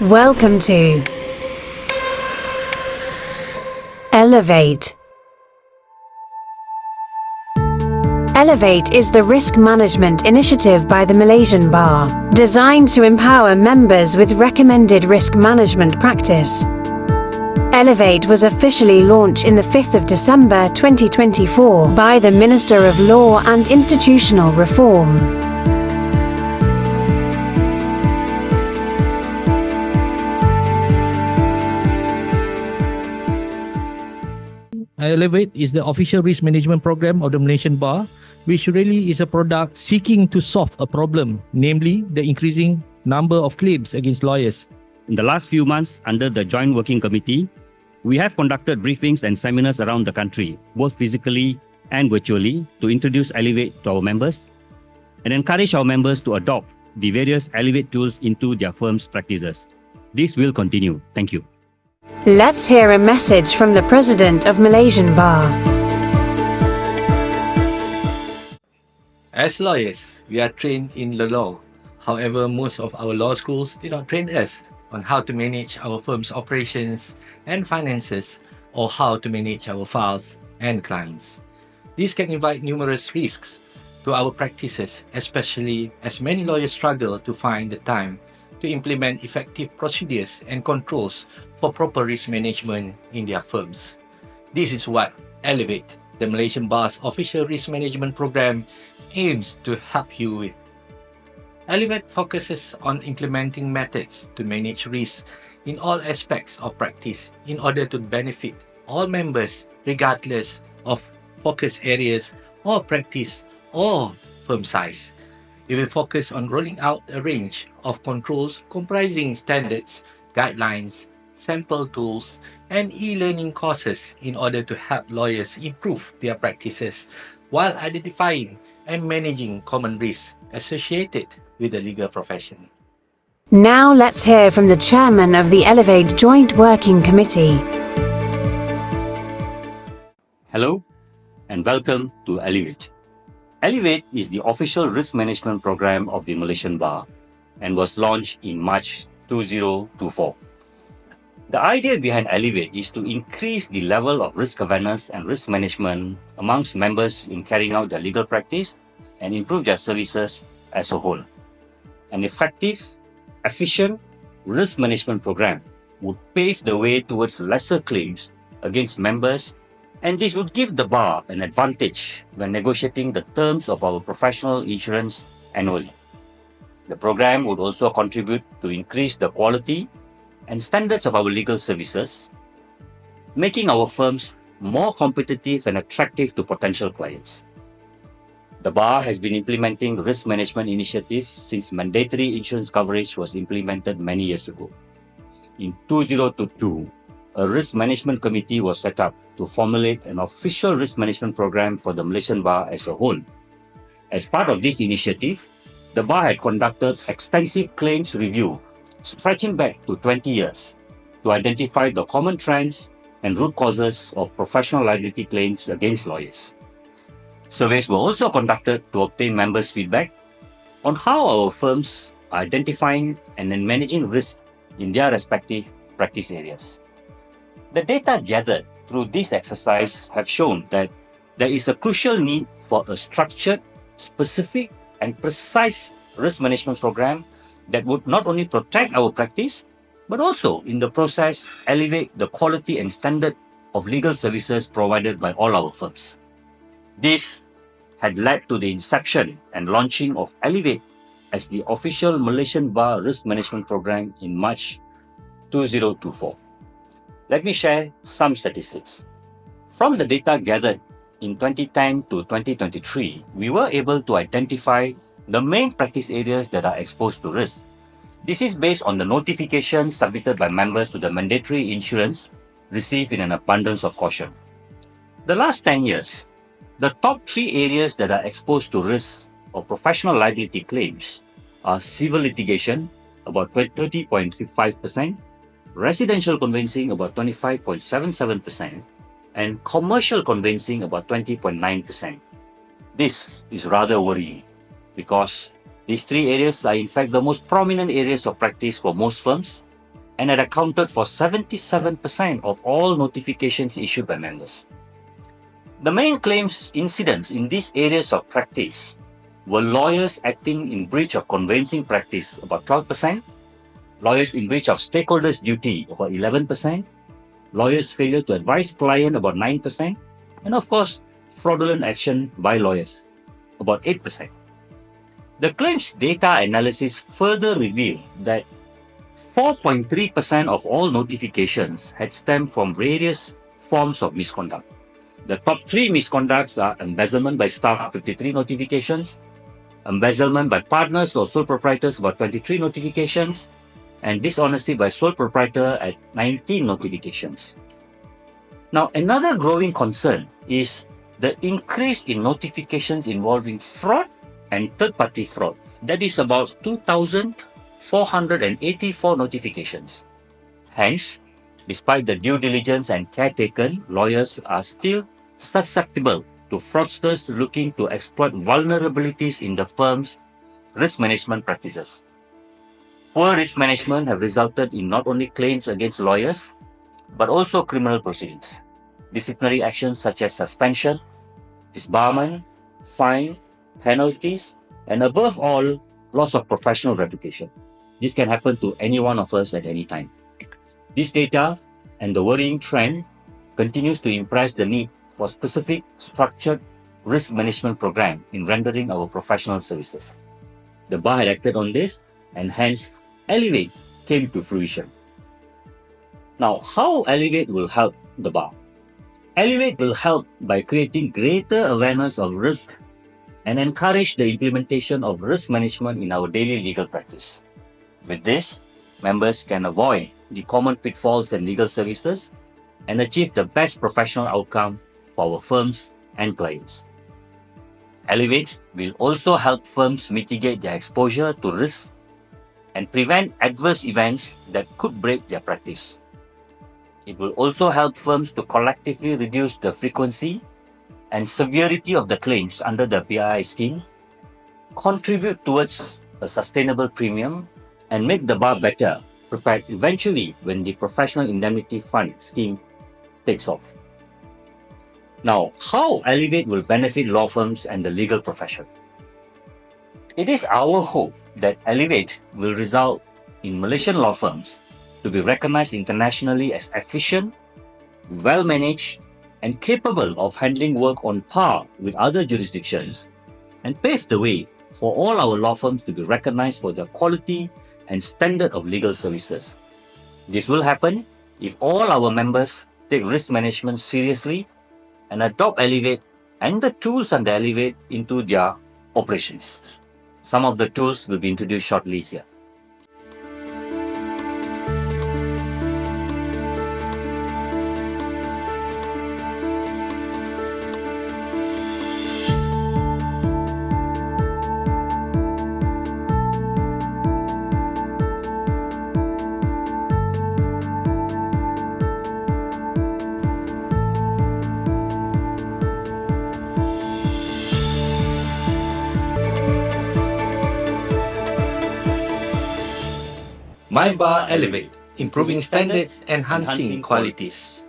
Welcome to Elevate. Elevate is the risk management initiative by the Malaysian Bar, designed to empower members with recommended risk management practice. Elevate was officially launched in the 5th of December 2024 by the Minister of Law and Institutional Reform. Elevate is the official risk management program of the Malaysian Bar, which really is a product seeking to solve a problem, namely the increasing number of claims against lawyers. In the last few months, under the Joint Working Committee, we have conducted briefings and seminars around the country, both physically and virtually, to introduce Elevate to our members and encourage our members to adopt the various Elevate tools into their firm's practices. This will continue. Thank you. Let's hear a message from the President of Malaysian Bar. As lawyers, we are trained in the law. However, most of our law schools did not train us on how to manage our firm's operations and finances, or how to manage our files and clients. This can invite numerous risks to our practices, especially as many lawyers struggle to find the time to implement effective procedures and controls for proper risk management in their firms. This is what Elevate, the Malaysian Bar's official risk management program, aims to help you with. Elevate focuses on implementing methods to manage risks in all aspects of practice in order to benefit all members regardless of focus areas or practice or firm size. It will focus on rolling out a range of controls comprising standards, guidelines, sample tools, and e-learning courses in order to help lawyers improve their practices while identifying and managing common risks associated with the legal profession. Now let's hear from the Chairman of the Elevate Joint Working Committee. Hello and welcome to Elevate. Elevate is the official risk management program of the Malaysian Bar and was launched in March 2024. The idea behind Elevate is to increase the level of risk awareness and risk management amongst members in carrying out their legal practice and improve their services as a whole. An effective, efficient risk management program would pave the way towards lesser claims against members, and this would give the bar an advantage when negotiating the terms of our professional insurance annually. The program would also contribute to increase the quality and standards of our legal services, making our firms more competitive and attractive to potential clients. The bar has been implementing risk management initiatives since mandatory insurance coverage was implemented many years ago. In 2022, a risk management committee was set up to formulate an official risk management program for the Malaysian Bar as a whole. As part of this initiative, the bar had conducted extensive claims review stretching back to 20 years to identify the common trends and root causes of professional liability claims against lawyers. Surveys were also conducted to obtain members' feedback on how our firms are identifying and then managing risk in their respective practice areas. The data gathered through this exercise have shown that there is a crucial need for a structured, specific, and precise risk management program that would not only protect our practice, but also, in the process, elevate the quality and standard of legal services provided by all our firms. This had led to the inception and launching of Elevate as the official Malaysian Bar risk management program in March 2024. Let me share some statistics. From the data gathered in 2010 to 2023, we were able to identify the main practice areas that are exposed to risk. This is based on the notifications submitted by members to the mandatory insurance received in an abundance of caution. The last 10 years, the top 3 areas that are exposed to risk of professional liability claims are civil litigation, about 30.55%, residential conveyancing, about 25.77%, and commercial conveyancing, about 20.9%. This is rather worrying because these 3 areas are in fact the most prominent areas of practice for most firms and it accounted for 77% of all notifications issued by members. The main claims incidents in these areas of practice were lawyers acting in breach of conveyancing practice, about 12%, lawyers in breach of stakeholders' duty, about 11%, lawyers' failure to advise client, about 9%, and of course, fraudulent action by lawyers, about 8%. The claims data analysis further revealed that 4.3% of all notifications had stemmed from various forms of misconduct. The top three misconducts are embezzlement by staff, 53 notifications, embezzlement by partners or sole proprietors, about 23 notifications, and dishonesty by sole proprietor at 19 notifications. Now, another growing concern is the increase in notifications involving fraud and third-party fraud. That is about 2,484 notifications. Hence, despite the due diligence and care taken, lawyers are still susceptible to fraudsters looking to exploit vulnerabilities in the firm's risk management practices. Poor risk management have resulted in not only claims against lawyers, but also criminal proceedings, disciplinary actions such as suspension, disbarment, fine, penalties, and above all, loss of professional reputation. This can happen to any one of us at any time. This data and the worrying trend continues to impress the need for specific structured risk management program in rendering our professional services. The bar had acted on this, and hence Elevate came to fruition. Now, how Elevate will help the bar? Elevate will help by creating greater awareness of risk and encourage the implementation of risk management in our daily legal practice. With this, members can avoid the common pitfalls in legal services and achieve the best professional outcome for our firms and clients. Elevate will also help firms mitigate their exposure to risk and prevent adverse events that could break their practice. It will also help firms to collectively reduce the frequency and severity of the claims under the PII scheme, contribute towards a sustainable premium, and make the bar better prepared eventually when the Professional Indemnity Fund scheme takes off. Now, how Elevate will benefit law firms and the legal profession? It is our hope that Elevate will result in Malaysian law firms to be recognized internationally as efficient, well-managed, and capable of handling work on par with other jurisdictions, and pave the way for all our law firms to be recognized for their quality and standard of legal services. This will happen if all our members take risk management seriously and adopt Elevate and the tools under Elevate into their operations. Some of the tools will be introduced shortly here. MyBar ELEVATE, improving standards, enhancing qualities.